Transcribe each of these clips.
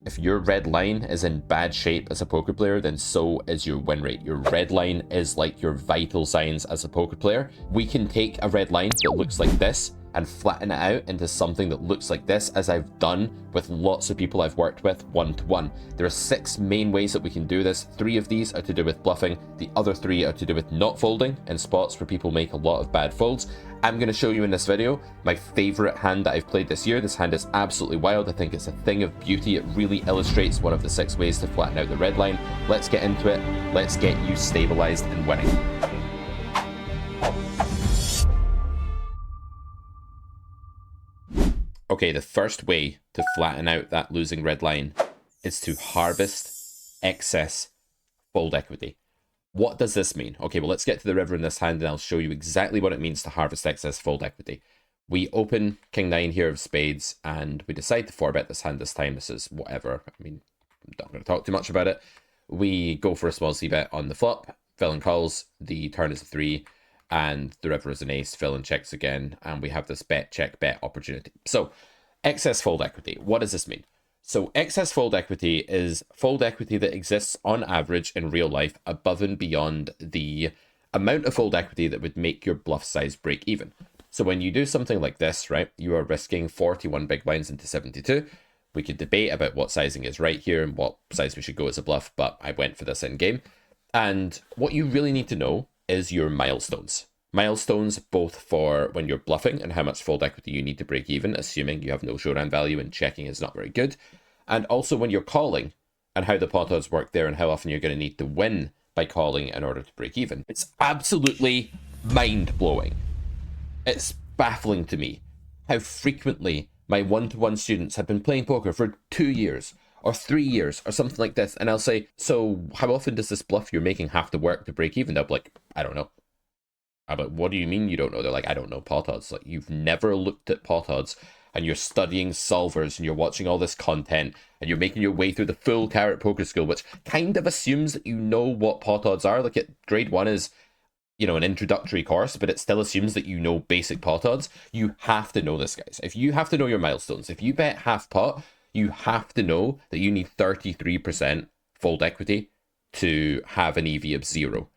if your red line is in bad shape as a poker player, then so is your win rate. Your red line is like your vital signs as a poker player. We can take a red line that looks like this and flatten it out into something that looks like this, as I've done with lots of people I've worked with one-to-one. There are 6 main ways that we can do this. 3 of these are to do with bluffing. The other 3 are to do with not folding in spots where people make a lot of bad folds. I'm going to show you in this video my favorite hand that I've played this year. This hand is absolutely wild. I think it's a thing of beauty. It really illustrates one of the 6 ways to flatten out the red line. Let's get into it. Let's get you stabilized and winning. Okay, the first way to flatten out that losing red line is to harvest excess fold equity. What does this mean? Okay, well, let's get to the river in this hand and I'll show you exactly what it means to harvest excess fold equity. We open King 9 here of spades and we decide to 4-bet this hand this time. This is whatever. I mean, I'm not going to talk too much about it. We go for a small c-bet on the flop. Villain calls. The turn is a 3. And the river is an ace, villain checks again, and we have this bet, check, bet opportunity. So, excess fold equity. What does this mean? So, excess fold equity is fold equity that exists on average in real life above and beyond the amount of fold equity that would make your bluff size break even. So, when you do something like this, right, you are risking 41 big blinds into 72. We could debate about what sizing is right here and what size we should go as a bluff, but I went for this in game. And what you really need to know is your milestones. Milestones both for when you're bluffing and how much fold equity you need to break even, assuming you have no showdown value and checking is not very good. And also when you're calling and how the pot odds work there and how often you're going to need to win by calling in order to break even. It's absolutely mind-blowing. It's baffling to me how frequently my one-to-one students have been playing poker for 2 years or 3 years or something like this, and I'll say, so how often does this bluff you're making have to work to break even? They'll be like, I don't know. I'm like, what do you mean you don't know? They're like, I don't know pot odds. Like, you've never looked at pot odds and you're studying solvers and you're watching all this content and you're making your way through the full carrot poker school, which kind of assumes that you know what pot odds are. Like, at grade 1 is, you know, an introductory course, but it still assumes that you know basic pot odds. You have to know this, guys. If you have to know your milestones, if you bet half pot, you have to know that you need 33% fold equity to have an EV of 0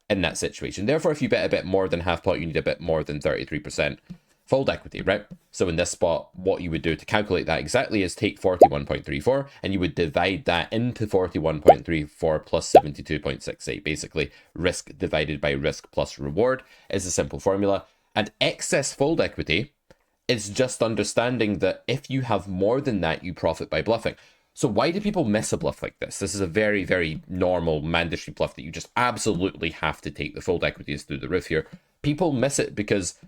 in that situation. Therefore, if you bet a bit more than half pot, you need a bit more than 33% fold equity, right? So in this spot, what you would do to calculate that exactly is take 41.34 and you would divide that into 41.34 plus 72.68. Basically, risk divided by risk plus reward is a simple formula. And excess fold equity is just understanding that if you have more than that, you profit by bluffing. So why do people miss a bluff like this? This is a very, very normal mandatory bluff that you just absolutely have to take. The fold equity is through the roof here. People miss it because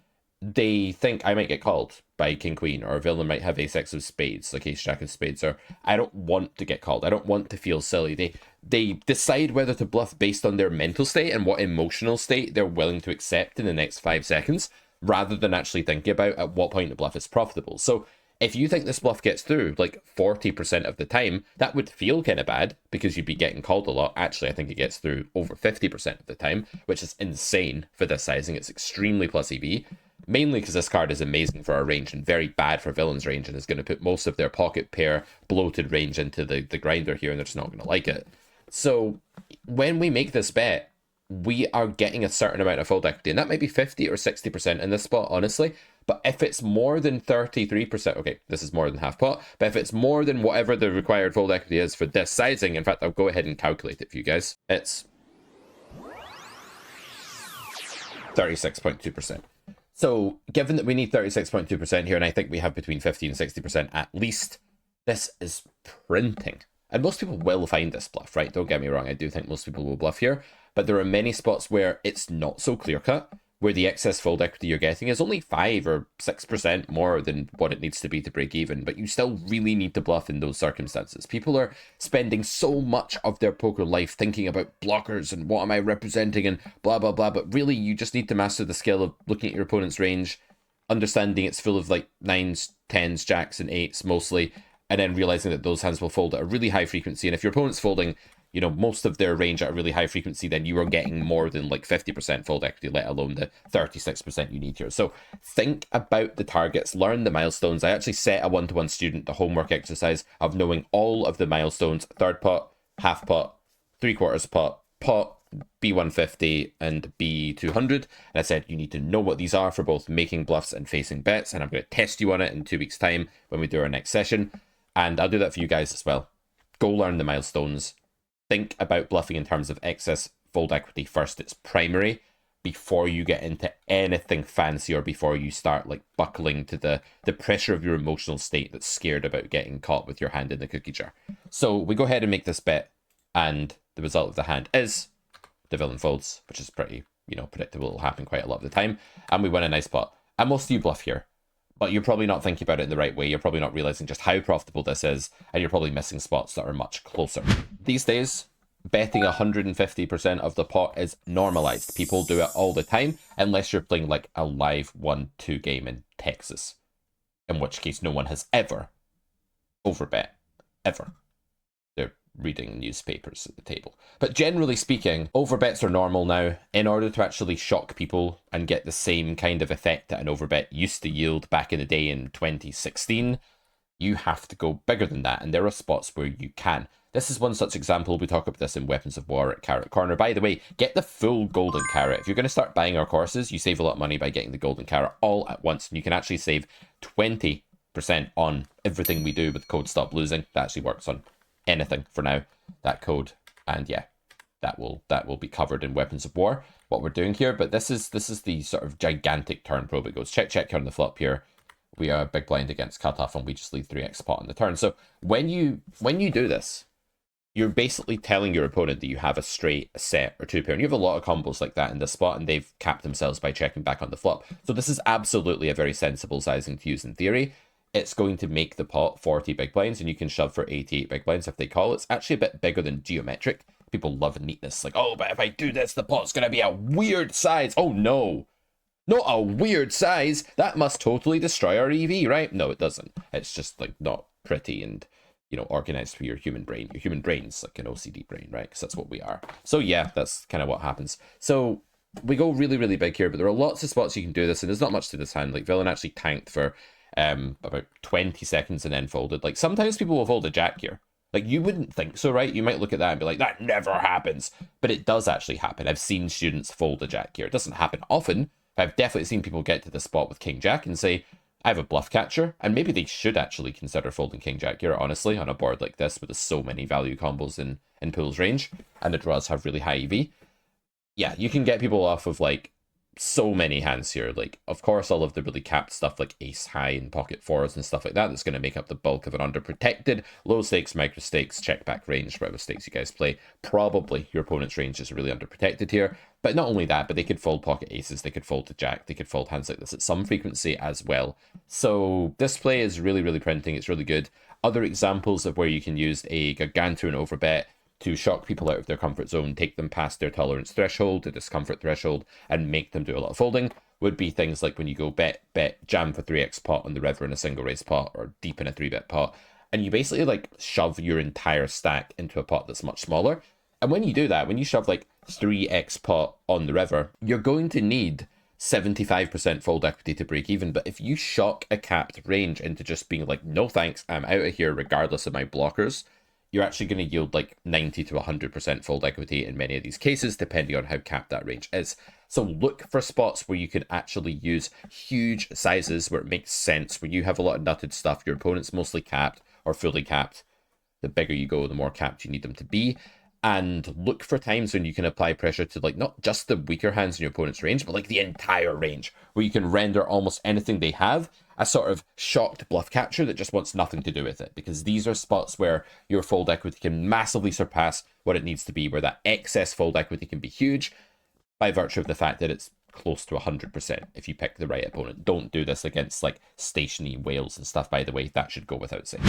they think I might get called by king queen, or a villain might have ace-x of spades, like ace-jack of spades, or I don't want to get called. I don't want to feel silly. They decide whether to bluff based on their mental state and what emotional state they're willing to accept in the next 5 seconds, rather than actually thinking about at what point the bluff is profitable. So if you think this bluff gets through like 40% of the time, that would feel kind of bad because you'd be getting called a lot. Actually, I think it gets through over 50% of the time, which is insane for this sizing. It's extremely plus EV, mainly because this card is amazing for our range and very bad for villain's range and is going to put most of their pocket pair bloated range into the grinder here, and they're just not going to like it. So when we make this bet, we are getting a certain amount of fold equity, and that might be 50 or 60% in this spot, honestly. But if it's more than 33%, okay, this is more than half pot, but if it's more than whatever the required fold equity is for this sizing, in fact, I'll go ahead and calculate it for you guys. It's 36.2%. So given that we need 36.2% here, and I think we have between 50 and 60% at least, this is printing. And most people will find this bluff, right? Don't get me wrong, I do think most people will bluff here, but there are many spots where it's not so clear-cut, where the excess fold equity you're getting is only 5 or 6% more than what it needs to be to break even, but you still really need to bluff in those circumstances. People are spending so much of their poker life thinking about blockers and what am I representing and blah, blah, blah, but really you just need to master the skill of looking at your opponent's range, understanding it's full of like 9s, 10s, jacks, and 8s mostly, and then realizing that those hands will fold at a really high frequency. And if your opponent's folding you know, most of their range at a really high frequency, then you are getting more than like 50% fold equity, let alone the 36% you need here. So think about the targets, learn the milestones. I actually set a one-to-one student the homework exercise of knowing all of the milestones: third pot, half pot, three-quarters pot, pot, B150 and B200, and I said you need to know what these are for both making bluffs and facing bets, and I'm going to test you on it in 2 weeks time when we do our next session, and I'll do that for you guys as well. Go learn the milestones. Think about bluffing in terms of excess fold equity first. It's primary before you get into anything fancy, or before you start like buckling to the pressure of your emotional state that's scared about getting caught with your hand in the cookie jar. So we go ahead and make this bet, and the result of the hand is the villain folds, which is pretty, you know, predictable. It'll happen quite a lot of the time, and we win a nice pot. And most of you bluff here, but you're probably not thinking about it in the right way. You're probably not realizing just how profitable this is, and you're probably missing spots that are much closer. These days, betting 150% of the pot is normalized. People do it all the time, unless you're playing like a live 1-2 game in Texas, in which case no one has ever overbet, ever. They're reading newspapers at the table. But generally speaking, overbets are normal now. In order to actually shock people and get the same kind of effect that an overbet used to yield back in the day in 2016, you have to go bigger than that, and there are spots where you can. This is one such example. We talk about this in Weapons of War at Carrot Corner. By the way, get the full golden carrot. If you're going to start buying our courses, you save a lot of money by getting the golden carrot all at once, and you can actually save 20% on everything we do with code Stop Losing. That actually works on anything for now, that code, and yeah, that will be covered in Weapons of War, what we're doing here. But this is the sort of gigantic turn probe. It goes check check here on the flop here. We are big blind against cutoff, and we just leave 3x pot on the turn. So when you do this, you're basically telling your opponent that you have a straight, a set, or two pair. And you have a lot of combos like that in this spot, and they've capped themselves by checking back on the flop. So this is absolutely a very sensible sizing to use in theory. It's going to make the pot 40 big blinds, and you can shove for 88 big blinds if they call. It's actually a bit bigger than geometric. People love neatness. Like, oh, but if I do this, the pot's going to be a weird size. Oh, no. Not a weird size. That must totally destroy our EV, right? No, it doesn't. It's just, like, not pretty and, you know, organized for your human brain. Your human brain's like an OCD brain, right? Because that's what we are. So, yeah, that's kind of what happens. So we go really, really big here, but there are lots of spots you can do this, and there's not much to this hand. Like, villain actually tanked for about 20 seconds and then folded. Like, sometimes people will fold a jack here. Like, you wouldn't think so, right? You might look at that and be like, that never happens. But it does actually happen. I've seen students fold a jack here. It doesn't happen often. I've definitely seen people get to the spot with king jack and say, I have a bluff catcher. And maybe they should actually consider folding king jack here, honestly, on a board like this, where there's so many value combos in pool's range, and the draws have really high EV. Yeah, you can get people off of, like, so many hands here. Like, of course, all of the really capped stuff like ace high and pocket fours and stuff like that, that's going to make up the bulk of an underprotected low stakes, micro stakes, check back range, whatever stakes you guys play. Probably your opponent's range is really underprotected here. But not only that, but they could fold pocket aces, they could fold the jack, they could fold hands like this at some frequency as well. So this play is really, really printing. It's really good. Other examples of where you can use a gargantuan overbet to shock people out of their comfort zone, take them past their tolerance threshold, the discomfort threshold, and make them do a lot of folding, would be things like when you go bet, jam for 3x pot on the river in a single raise pot, or deep in a 3-bet pot, and you basically like shove your entire stack into a pot that's much smaller. And when you do that, when you shove like 3x pot on the river, you're going to need 75% fold equity to break even. But if you shock a capped range into just being like, no thanks, I'm out of here regardless of my blockers, you're actually going to yield like 90 to 100% fold equity in many of these cases, depending on how capped that range is. So look for spots where you can actually use huge sizes, where it makes sense, where you have a lot of nutted stuff, your opponent's mostly capped or fully capped. The bigger you go, the more capped you need them to be. And look for times when you can apply pressure to like not just the weaker hands in your opponent's range, but like the entire range, where you can render almost anything they have a sort of shocked bluff catcher that just wants nothing to do with it. Because these are spots where your fold equity can massively surpass what it needs to be, where that excess fold equity can be huge by virtue of the fact that it's close to 100% if you pick the right opponent. Don't do this against like stationary whales and stuff, by the way. That should go without saying.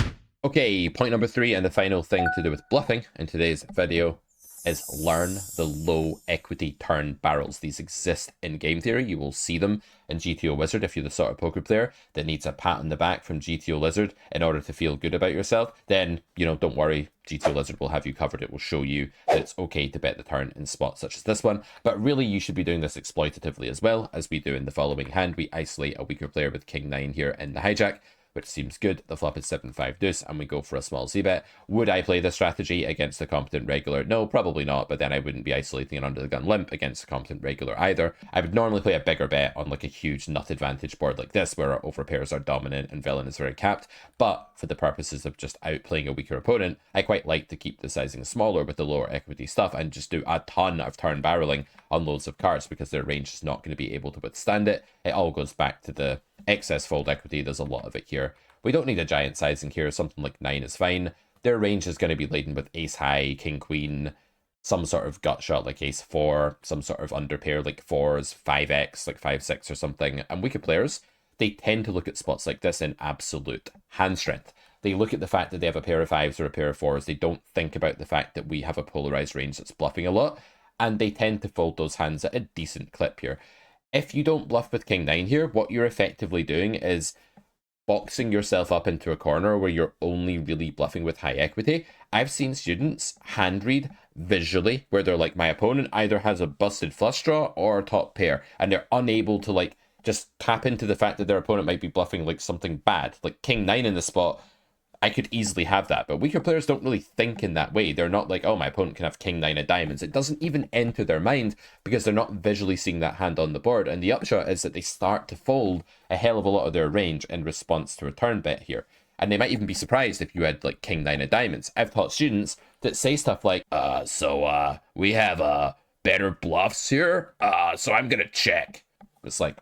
Okay, point number 3, and the final thing to do with bluffing in today's video, is learn the low equity turn barrels. These exist in game theory. You will see them in GTO Wizard if you're the sort of poker player that needs a pat on the back from GTO Lizard in order to feel good about yourself. Then, you know, don't worry, GTO Lizard will have you covered. It will show you that it's okay to bet the turn in spots such as this one. But really, you should be doing this exploitatively as well, as we do in the following hand. We isolate a weaker player with King 9 here in the hijack, which seems good. The flop is 7-5 deuce, and we go for a small c-bet. Would I play this strategy against a competent regular? No, probably not, but then I wouldn't be isolating an under the gun limp against a competent regular either. I would normally play a bigger bet on like a huge nut advantage board like this, where our overpairs are dominant and villain is very capped, but for the purposes of just outplaying a weaker opponent, I quite like to keep the sizing smaller with the lower equity stuff and just do a ton of turn barreling on loads of cards because their range is not going to be able to withstand it. It all goes back to the excess fold equity. There's a lot of it here. We don't need a giant sizing here. Something like 9 is fine. Their range is going to be laden with ace high, king queen, some sort of gut shot like ace 4, some sort of underpair like 4s, 5x, like 5-6 or something. And weaker players, they tend to look at spots like this in absolute hand strength. They look at the fact that they have a pair of 5s or a pair of 4s. They don't think about the fact that we have a polarized range that's bluffing a lot. And they tend to fold those hands at a decent clip here. If you don't bluff with king 9 here, what you're effectively doing is boxing yourself up into a corner where you're only really bluffing with high equity. I've seen students hand read visually where they're like, my opponent either has a busted flush draw or a top pair, and they're unable to like just tap into the fact that their opponent might be bluffing like something bad, like king 9 in the spot. I could easily have that, but weaker players don't really think in that way. They're not like, oh, my opponent can have king 9 of diamonds. It doesn't even enter their mind because they're not visually seeing that hand on the board. And the upshot is that they start to fold a hell of a lot of their range in response to a turn bet here. And they might even be surprised if you had like king 9 of diamonds. I've taught students that say stuff like, we have better bluffs here, so I'm going to check. It's like,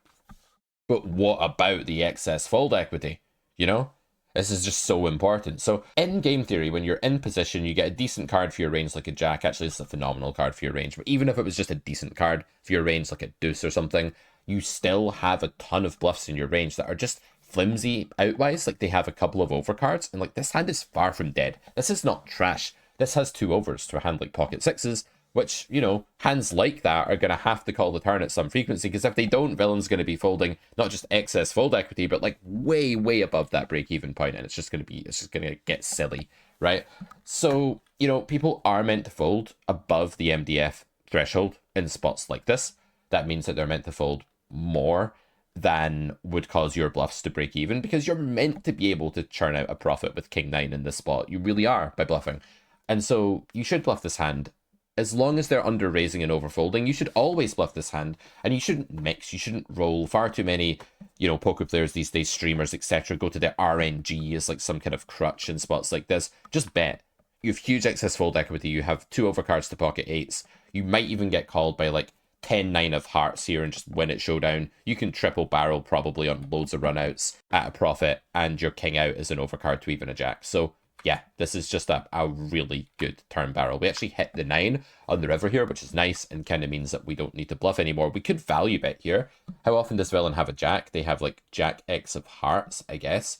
but what about the excess fold equity, you know? This is just so important. So in game theory, when you're in position, you get a decent card for your range like a jack. Actually, this is a phenomenal card for your range. But even if it was just a decent card for your range like a deuce or something, you still have a ton of bluffs in your range that are just flimsy outwise. Like they have a couple of overcards. And like this hand is far from dead. This is not trash. This has 2 overs to a hand like pocket sixes, which, you know, hands like that are going to have to call the turn at some frequency, because if they don't, villain's going to be folding not just excess fold equity, but like way, way above that break-even point, and it's just going to get silly, right? So, you know, people are meant to fold above the MDF threshold in spots like this. That means that they're meant to fold more than would cause your bluffs to break even, because you're meant to be able to churn out a profit with king 9 in this spot. You really are, by bluffing. And so you should bluff this hand. As long as they're under raising and overfolding, you should always bluff this hand, and you shouldn't mix, you shouldn't roll. Far too many, you know, poker players these days, streamers, etc., go to their RNG as like some kind of crutch in spots like this. Just bet. You have huge excess fold equity, you have 2 overcards to pocket 8s, you might even get called by like 10-9 of hearts here and just win it showdown. You can triple barrel probably on loads of runouts at a profit, and your king out is an overcard to even a jack. So yeah, this is just a really good turn barrel. We actually hit the 9 on the river here, which is nice and kind of means that we don't need to bluff anymore. We could value bet here. How often does villain have a jack? They have like jack X of hearts, I guess.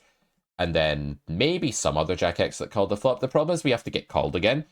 And then maybe some other jack X that called the flop. The problem is we have to get called again.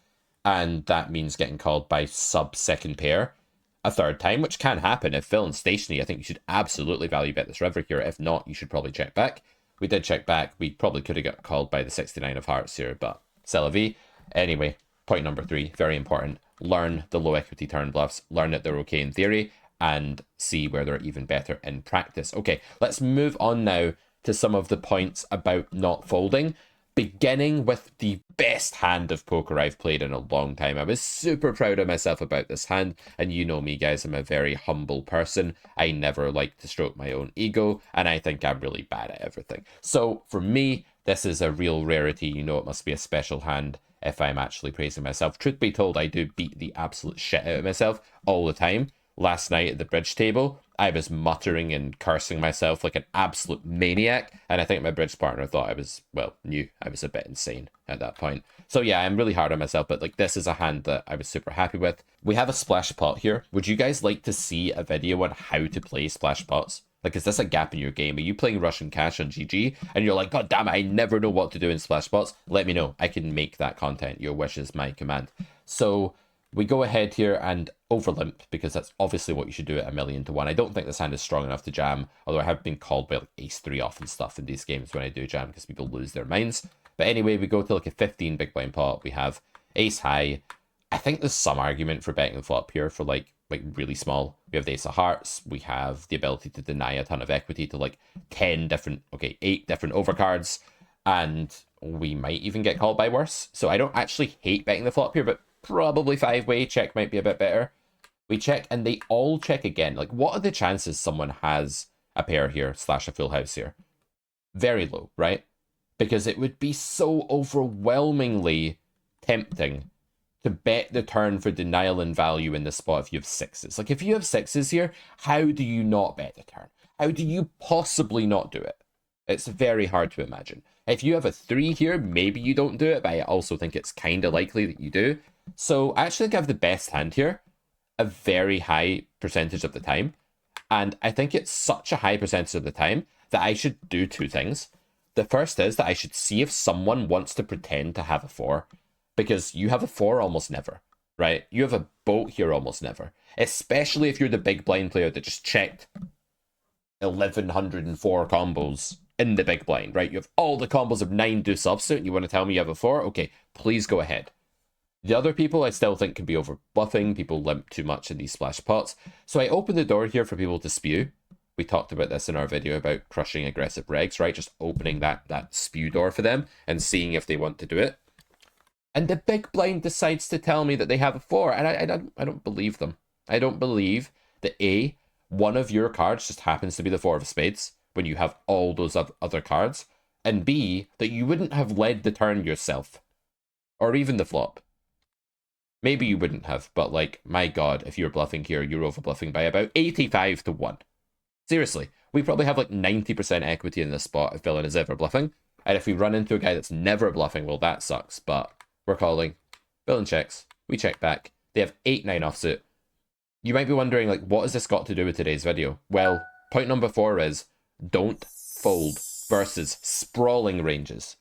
And that means getting called by sub-second pair a third time, which can happen. If villain's stationary, I think you should absolutely value bet this river here. If not, you should probably check back. We did check back. We probably could have got called by the 69 of hearts here, but c'est la vie. Anyway, point number 3, very important. Learn the low equity turn bluffs. Learn that they're okay in theory and see where they're even better in practice. Okay, let's move on now to some of the points about not folding. Beginning with the best hand of poker I've played in a long time. I was super proud of myself about this hand, and you know me, guys, I'm a very humble person. I never like to stroke my own ego, and I think I'm really bad at everything. So for me, this is a real rarity. You know, it must be a special hand if I'm actually praising myself. Truth be told, I do beat the absolute shit out of myself all the time. Last night at the bridge table, I was muttering and cursing myself like an absolute maniac, and I think my bridge partner thought I was, well, knew I was a bit insane at that point. So yeah, I'm really hard on myself, but like this is a hand that I was super happy with. We have a splash pot here. Would you guys like to see a video on how to play splash pots? Like, is this a gap in your game? Are you playing Russian cash on GG and you're like, God damn it, I never know what to do in splash pots? Let me know. I can make that content. Your wish is my command. So We go ahead here and overlimp, because that's obviously what you should do at 1,000,000 to 1. I don't think this hand is strong enough to jam, although I have been called by like ace-3 off and stuff in these games when I do jam, because people lose their minds. But anyway, we go to like a 15 big blind pot. We have ace high. I think there's some argument for betting the flop here for like really small. We have the ace of hearts. We have the ability to deny a ton of equity to like 8 different overcards. And we might even get called by worse. So I don't actually hate betting the flop here, but probably 5-way check might be a bit better. We check and they all check again. Like, what are the chances someone has a pair here / a full house here? Very low, right? Because it would be so overwhelmingly tempting to bet the turn for denial and value in this spot if you have sixes. Like, if you have sixes here, how do you not bet the turn? How do you possibly not do it? It's very hard to imagine. If you have a 3 here, maybe you don't do it, but I also think it's kind of likely that you do. So I actually think I have the best hand here a very high percentage of the time. And I think it's such a high percentage of the time that I should do 2 things. The first is that I should see if someone wants to pretend to have a 4. Because you have a 4 almost never, right? You have a boat here almost never. Especially if you're the big blind player that just checked 1,104 combos in the big blind, right? You have all the combos of 9 deuce offsuit and you want to tell me you have a 4? Okay, please go ahead. The other people I still think could be over bluffing. People limp too much in these splash pots. So I open the door here for people to spew. We talked about this in our video about crushing aggressive regs, right? Just opening that spew door for them and seeing if they want to do it. And the big blind decides to tell me that they have a 4, and I don't believe them. I don't believe that A, one of your cards just happens to be the 4 of spades when you have all those other cards, and B, that you wouldn't have led the turn yourself, or even the flop. Maybe you wouldn't have, but like, my god, if you're bluffing here, you're over bluffing by about 85 to 1. Seriously, we probably have like 90% equity in this spot if villain is ever bluffing, and if we run into a guy that's never bluffing, well, that sucks, but we're calling. Villain checks. We check back. They have 8-9 offsuit. You might be wondering, like, what has this got to do with today's video? Well, point number 4 is don't fold versus sprawling ranges.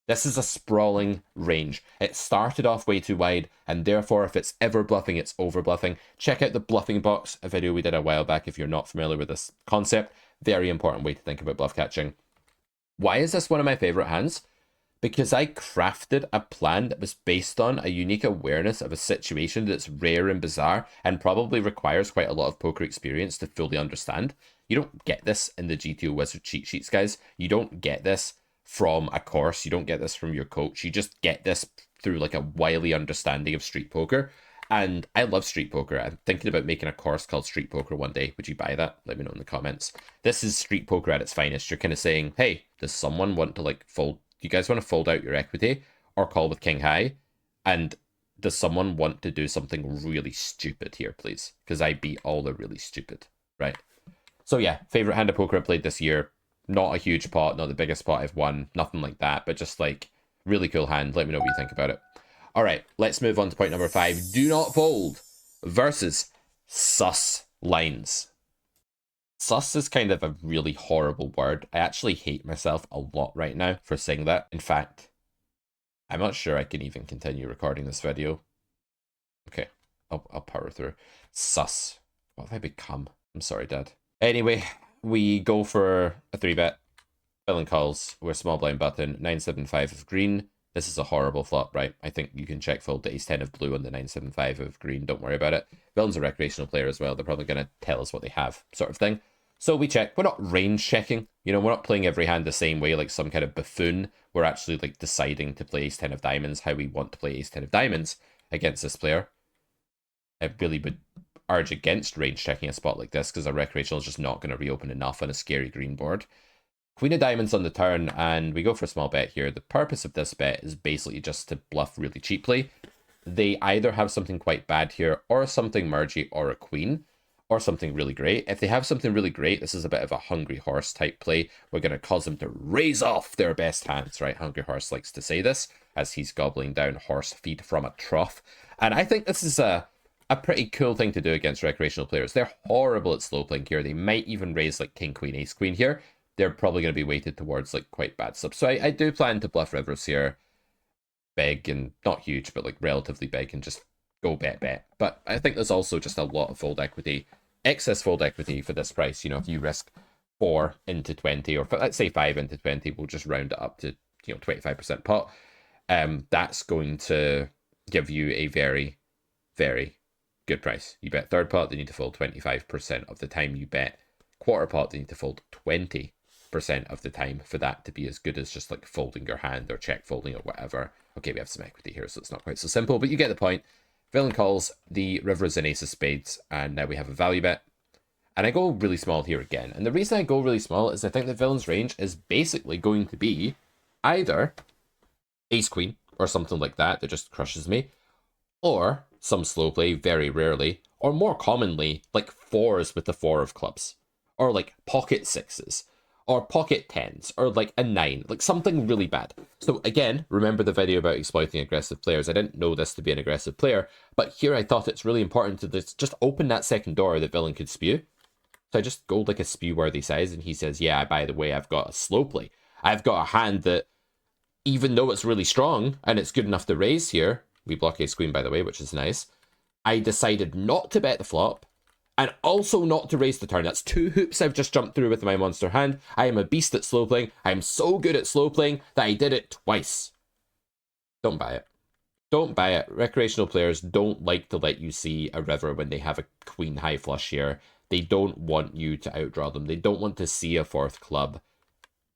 This is a sprawling range. It started off way too wide, and therefore, if it's ever bluffing, it's over bluffing. Check out the bluffing box, a video we did a while back if you're not familiar with this concept. Very important way to think about bluff catching. Why is this one of my favorite hands? Because I crafted a plan that was based on a unique awareness of a situation that's rare and bizarre and probably requires quite a lot of poker experience to fully understand. You don't get this in the GTO Wizard cheat sheets, guys. You don't get this from a course. You don't get this from your coach. You just get this through like a wily understanding of street poker. And I love street poker. I'm thinking about making a course called Street Poker one day. Would you buy that? Let me know in the comments. This is street poker at its finest. You're kind of saying, hey, does someone want to like fold? Do you guys want to fold out your equity or call with king high? And does someone want to do something really stupid here, please? Because I beat all the really stupid, right? So yeah, favorite hand of poker I played this year. Not a huge pot, not the biggest pot I've won, nothing like that, but just like really cool hand. Let me know what you think about it. All right, let's move on to point number 5. Do not fold versus sus lines. Sus is kind of a really horrible word. I actually hate myself a lot right now for saying that. In fact, I'm not sure I can even continue recording this video. Okay, I'll power through. Sus. What have I become? I'm sorry, Dad. Anyway, we go for a 3-bet. Villain calls. We're small blind button. 9-7-5 of green. This is a horrible flop, right? I think you can check fold to ace-10 of blue on the 9-7-5 of green. Don't worry about it. Villain's a recreational player as well. They're probably going to tell us what they have, sort of thing. So we check. We're not range checking. You know, we're not playing every hand the same way like some kind of buffoon. We're actually like deciding to play ace-10 of diamonds, how we want to play ace-10 of diamonds against this player. I really would urge against range checking a spot like this because a recreational is just not going to reopen enough on a scary green board. Queen of diamonds on the turn, and we go for a small bet here. The purpose of this bet is basically just to bluff really cheaply. They either have something quite bad here, or something mergy, or a queen, or something really great. If they have something really great, this is a bit of a hungry horse type play. We're going to cause them to raise off their best hands, right? Hungry horse likes to say this as he's gobbling down horse feed from a trough. And I think this is a pretty cool thing to do against recreational players. They're horrible at slow playing here. They might even raise like king, queen, ace, queen here. They're probably going to be weighted towards like quite bad stuff. So I do plan to bluff rivers here. Big and not huge, but like relatively big, and just go bet. But I think there's also just a lot of fold equity, excess fold equity for this price. You know, if you risk 4 into 20, or let's say 5 into 20, we'll just round it up to, you know, 25% pot. That's going to give you a very, very good price. You bet third pot, they need to fold 25% of the time. You bet quarter pot, they need to fold 20% of the time for that to be as good as just like folding your hand or check folding or whatever. Okay, we have some equity here, so it's not quite so simple, but you get the point. Villain calls, the river is an ace of spades, and now we have a value bet. And I go really small here again. And the reason I go really small is I think the villain's range is basically going to be either ace queen or something like that just crushes me, or some slow play, very rarely, or more commonly, like 4s with the 4 of clubs, or like pocket 6s, or pocket 10s, or like a 9, like something really bad. So again, remember the video about exploiting aggressive players. I didn't know this to be an aggressive player, but here I thought it's really important to just open that second door that villain could spew. So I just go like a spew-worthy size, and he says, yeah, by the way, I've got a slow play. I've got a hand that, even though it's really strong, and it's good enough to raise here, we block ace queen, by the way, which is nice, I decided not to bet the flop, and also not to raise the turn. That's 2 hoops I've just jumped through with my monster hand. I am a beast at slow playing. I'm so good at slow playing that I did it twice. Don't buy it. Don't buy it. Recreational players don't like to let you see a river when they have a queen high flush here. They don't want you to outdraw them. They don't want to see a 4th club.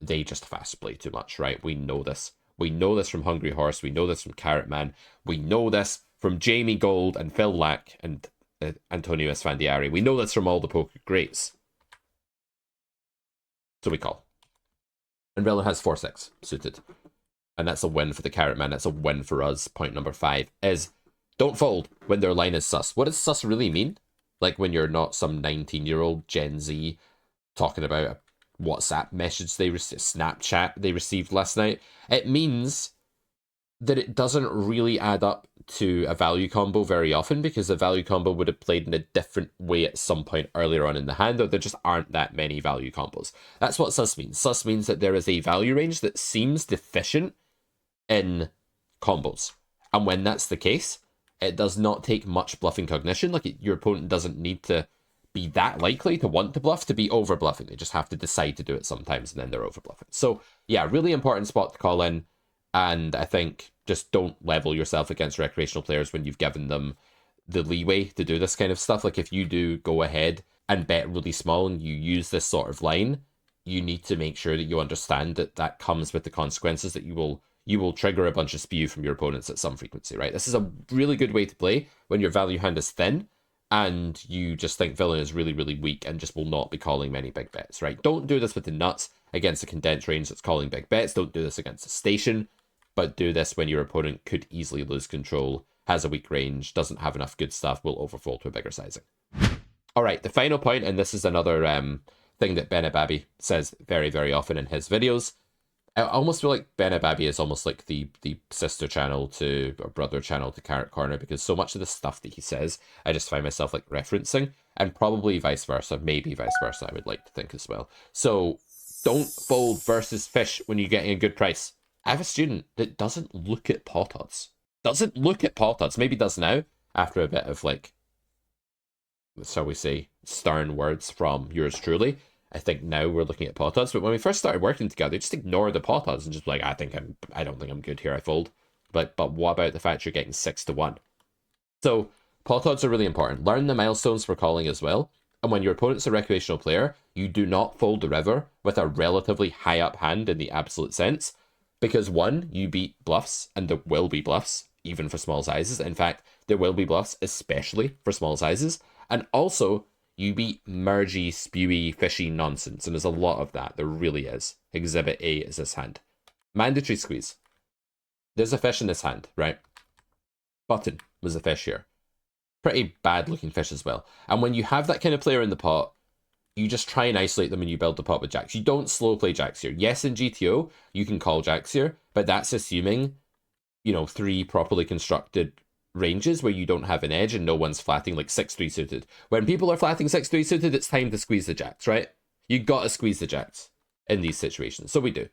They just fast play too much, right? We know this. We know this from Hungry Horse. We know this from Carrot Man. We know this from Jamie Gold and Phil Lack and Antonio Esfandiari. We know this from all the poker greats. So we call. And Villain has 4-6 suited. And that's a win for the Carrot Man. That's a win for us. Point number 5 is don't fold when their line is sus. What does sus really mean? Like when you're not some 19-year-old Gen Z talking about a WhatsApp message they received, Snapchat they received last night. It means that it doesn't really add up to a value combo very often, because the value combo would have played in a different way at some point earlier on in the hand, or there just aren't that many value combos. That's what sus means. Sus means that there is a value range that seems deficient in combos. And when that's the case, it does not take much bluffing cognition. Like, your opponent doesn't need to be that likely to want to bluff to be over bluffing. They just have to decide to do it sometimes, and then they're over bluffing. So yeah, really important spot to call in. And I think just don't level yourself against recreational players when you've given them the leeway to do this kind of stuff. Like, if you do go ahead and bet really small and you use this sort of line, you need to make sure that you understand that that comes with the consequences, that you will trigger a bunch of spew from your opponents at some frequency, right? This is a really good way to play when your value hand is thin and you just think villain is really, really weak and just will not be calling many big bets, right? Don't do this with the nuts against a condensed range that's calling big bets. Don't do this against a station, but do this when your opponent could easily lose control, has a weak range, doesn't have enough good stuff, will overfold to a bigger sizing. All right, the final point, and this is another thing that Benababi says very, very often in his videos. I almost feel like Benababi is almost like the sister channel to, or brother channel to Carrot Corner, because so much of the stuff that he says, I just find myself like referencing, and probably vice versa, maybe vice versa, I would like to think as well. So don't fold versus fish when you're getting a good price. I have a student that doesn't look at pot odds. Doesn't look at pot odds. Maybe does now, after a bit of like, shall we say, stern words from yours truly. I think now we're looking at pot odds, but when we first started working together, just ignore the pot odds and just be like, I don't think I'm good here, I fold. But what about the fact you're getting 6-1? So pot odds are really important. Learn the milestones for calling as well. And when your opponent's a recreational player, you do not fold the river with a relatively high up hand in the absolute sense, because one, you beat bluffs, and there will be bluffs, even for small sizes. In fact, there will be bluffs, especially for small sizes. And also, you beat mergy, spewy, fishy nonsense, and there's a lot of that. There really is. Exhibit A is this hand. Mandatory squeeze. There's a fish in this hand, right? Button was a fish here. Pretty bad looking fish as well. And when you have that kind of player in the pot, you just try and isolate them when you build the pot with jacks. You don't slow play jacks here. Yes, in GTO, you can call jacks here, but that's assuming, 3 properly constructed ranges where you don't have an edge and no one's flatting like 6-3 suited. When people are flatting 6-3 suited, it's time to squeeze the jacks, right? You got to squeeze the jacks in these situations. So we do.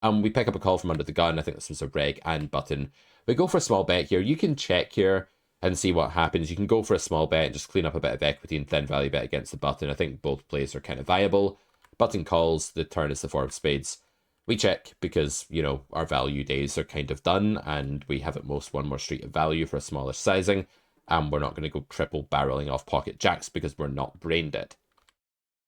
We pick up a call from under the gun. I think this was a reg and button. We go for a small bet here. You can check here. and see what happens. You can go for a small bet and just clean up a bit of equity and thin value bet against the button. I think both plays are kind of viable. Button calls, the turn is the 4 of spades. We check because, you know, our value days are kind of done and we have at most one more street of value for a smaller sizing, and we're not going to go triple barreling off pocket jacks because we're not brain dead.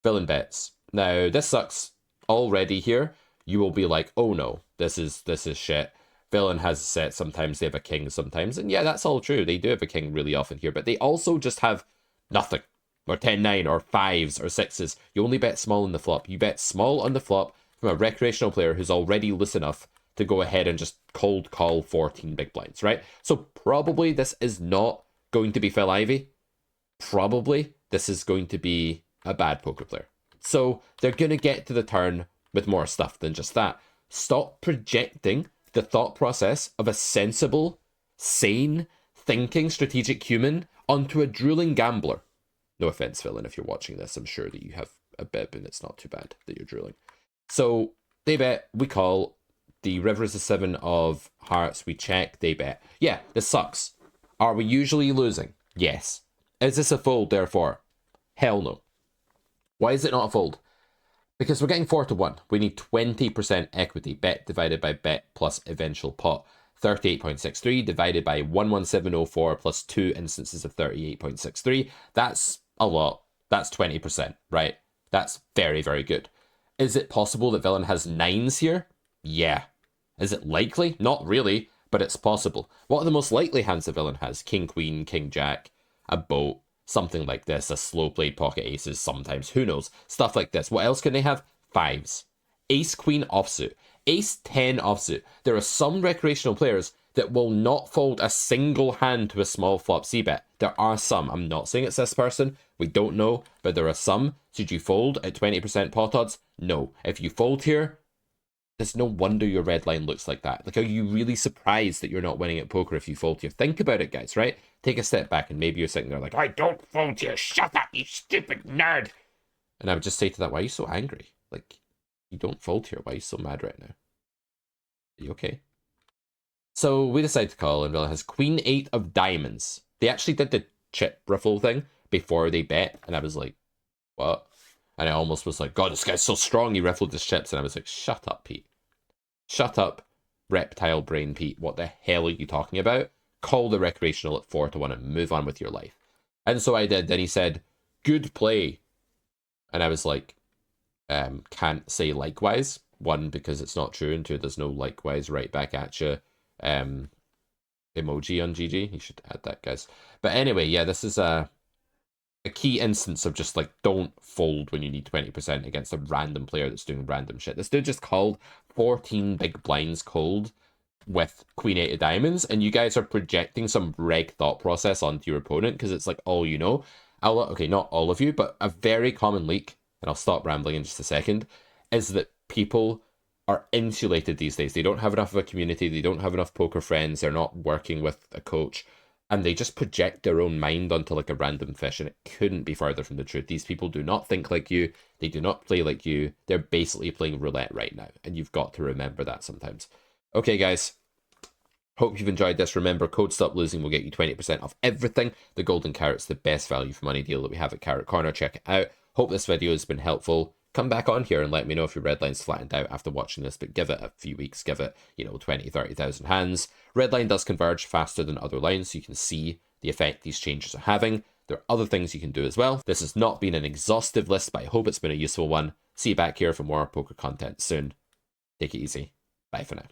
Villain bets. Now, this sucks already here. You will be like, oh no, this is shit. Villain has a set, sometimes they have a king sometimes, and yeah, that's all true. They do have a king really often here, but they also just have nothing, or 10-9, or 5s, or 6s. You only bet small on the flop. You bet small on the flop from a recreational player who's already loose enough to go ahead and just cold call 14 big blinds, right? So probably this is not going to be Phil Ivey. Probably this is going to be a bad poker player. So they're going to get to the turn with more stuff than just that. Stop projecting the thought process of a sensible, sane, thinking, strategic human onto a drooling gambler. No offense, Villain, if you're watching this, I'm sure that you have a bib and it's not too bad that you're drooling. So they bet, we call. The river is a 7 of hearts, we check, they bet. Yeah, this sucks. Are we usually losing? Yes. Is this a fold, therefore? Hell no. Why is it not a fold? Because we're getting 4 to 1. We need 20% equity. Bet divided by bet plus eventual pot. 38.63 divided by 11704 plus 2 instances of 38.63. That's a lot. That's 20%, right? That's very, very good. Is it possible that Villain has 9s here? Yeah. Is it likely? Not really, but it's possible. What are the most likely hands the Villain has? King, Queen, King, Jack, a boat, something like this, a slow played pocket aces sometimes, who knows? Stuff like this. What else can they have? 5s. Ace, Queen, offsuit. Ace, 10 offsuit. There are some recreational players that will not fold a single hand to a small flop c-bet. There are some. I'm not saying it's this person. We don't know, but there are some. Should you fold at 20% pot odds? No. If you fold here, there's no wonder your red line looks like that. Like, are you really surprised that you're not winning at poker if you fold here? Think about it, guys, right? Take a step back and maybe you're sitting there like, I don't fold here. Shut up, you stupid nerd. And I would just say to that, why are you so angry? Like, you don't fold here. Why are you so mad right now? Are you okay? So we decide to call, and Villa has Queen 8 of diamonds. They actually did the chip riffle thing before they bet, and I was like, what? And I almost was like, God, this guy's so strong, he riffled his chips. And I was like, shut up, Pete. Shut up, reptile brain Pete. What the hell are you talking about? Call the recreational at 4 to 1 and move on with your life. And so I did. Then he said, good play. And I was like, can't say likewise. 1, because it's not true. And 2, there's no likewise right back at you emoji on GG. You should add that, guys. But anyway, yeah, this is a key instance of just like, don't fold when you need 20% against a random player that's doing random shit. This dude just called 14 big blinds cold with Queen 8 of diamonds, and you guys are projecting some reg thought process onto your opponent because it's like all you know. Okay, not all of you, but a very common leak, and I'll stop rambling in just a second, is that people are insulated these days. They don't have enough of a community, they don't have enough poker friends, they're not working with a coach, and they just project their own mind onto like a random fish, and it couldn't be further from the truth. These people do not think like you, they do not play like you, they're basically playing roulette right now, and you've got to remember that sometimes. Okay, guys, hope you've enjoyed this. Remember, code Stop Losing will get you 20% off everything. The Golden Carrot's the best value for money deal that we have at Carrot Corner. Check it out. Hope this video has been helpful. Come back on here and let me know if your red line's flattened out after watching this, but give it a few weeks, give it, 20, 30,000 hands. Red line does converge faster than other lines, so you can see the effect these changes are having. There are other things you can do as well. This has not been an exhaustive list, but I hope it's been a useful one. See you back here for more poker content soon. Take it easy. Bye for now.